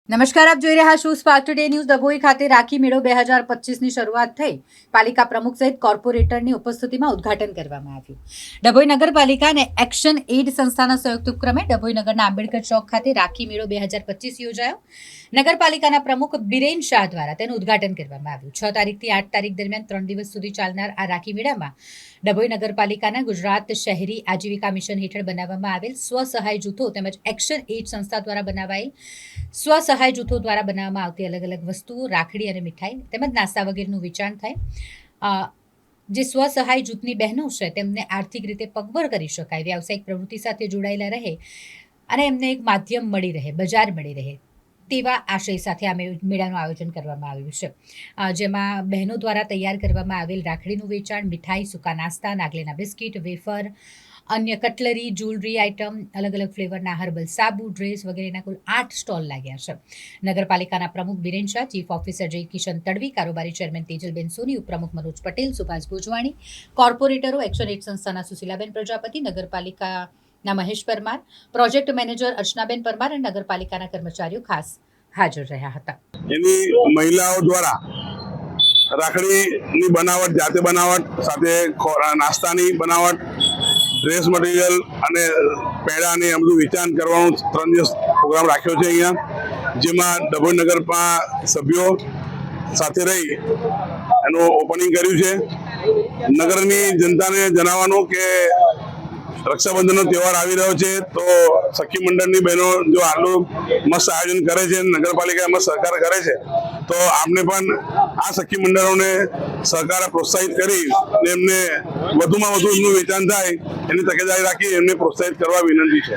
નમસ્કાર, આપ જોઈ રહ્યા છો સ્પાર્ક ટુડે ન્યૂઝ. ડભોઈ ખાતે રાખી મેળો 2025ની શરૂઆત થઈ. પાલિકા પ્રમુખ સહિત કોર્પોરેટરની ઉપસ્થિતિમાં ઉદ્ઘાટન કરવામાં આવ્યું. ડભોઈ નગરપાલિકા અને એક્શન એડ સંસ્થાના સંયુક્ત ઉપક્રમે ડભોઈ નગરના આંબેડકર ચોક ખાતે રાખી મેળો 2025 યોજાયો. નગરપાલિકાના પ્રમુખ બિરેન શાહ દ્વારા તેનું ઉદ્ઘાટન કરવામાં આવ્યું. 6 તારીખથી 8 તારીખ દરમિયાન 3 દિવસ સુધી ચાલનાર આ રાખી મેળામાં ડભોઈ નગરપાલિકાના ગુજરાત શહેરી આજીવિકા મિશન હેઠળ બનાવવામાં આવેલ સ્વસહાય જૂથો તેમજ એક્શન એડ સંસ્થા દ્વારા બનાવાયેલ સ્વસહાય જૂથો દ્વારા બનાવવામાં આવતી અલગ અલગ વસ્તુઓ, રાખડી અને મીઠાઈ તેમજ નાસ્તા વગેરેનું વેચાણ થાય. જે સ્વસહાય જૂથની બહેનો છે તેમને આર્થિક રીતે પગભર કરી શકાય, વ્યાવસાયિક પ્રવૃત્તિ સાથે જોડાયેલા રહે અને એમને એક માધ્યમ મળી રહે, બજાર મળી રહે, તેવા આશય સાથે આ મેળાનું આયોજન કરવામાં આવ્યું છે. જેમાં બહેનો દ્વારા તૈયાર કરવામાં આવેલ રાખડીનું વેચાણ, મીઠાઈ, સૂકા નાસ્તા, નાગલીના બિસ્કિટ, વેફર, અન્ય કટલરી, જ્વેલરી આઇટમ, અલગ અલગ ફ્લેવરના હર્બલ સાબુ, ડ્રેસ વગેરેના કુલ 8 સ્ટોલ લાગ્યા છે. નગરપાલિકાના પ્રમુખ બિરેન શાહ, ચીફ ઓફિસર જય કિશન તડવી, કારોબારી ચેરમેન તેજલબેન સોની, ઉપપ્રમુખ મનોજ પટેલ, સુભાષ ભોજવાણી, કોર્પોરેટરો એક્શન એડ સંસ્થાના સુશીલાબેન પ્રજાપતિ, નગરપાલિકાના મહેશ પરમાર, પ્રોજેક્ટ મેનેજર અર્ચનાબેન પરમાર અને નગરપાલિકાના કર્મચારીઓ ખાસ હાજર રહ્યા હતા. એની મહિલાઓ દ્વારા રાખડીની બનાવટ, જાતે બનાવટ સાથે નાસ્તાની બનાવટ, ડ્રેસ મટીરિયલ અને પેડાની આ બધું વેચાણ કરવાનું 3 દિવસ પ્રોગ્રામ રાખ્યો છે અહીંયા, જેમાં ડભોઈ નગરમાં સભ્યો સાથે રહી એનું ઓપનિંગ કર્યું છે. નગરની જનતાને જણાવવાનું કે રક્ષાબંધનનો તહેવાર આવી રહ્યો છે, તો સખી મંડળની બહેનો જો આટલું મસ્ત આયોજન કરે છે, નગરપાલિકા એમાં સહકાર કરે છે, તો આપણે પણ આ સખી મંડળોને સહકાર પ્રોત્સાહિત કરી એમને વધુમાં વધુ એમનું વેચાણ થાય એની તકેદારી રાખી એમને પ્રોત્સાહિત કરવા વિનંતી છે.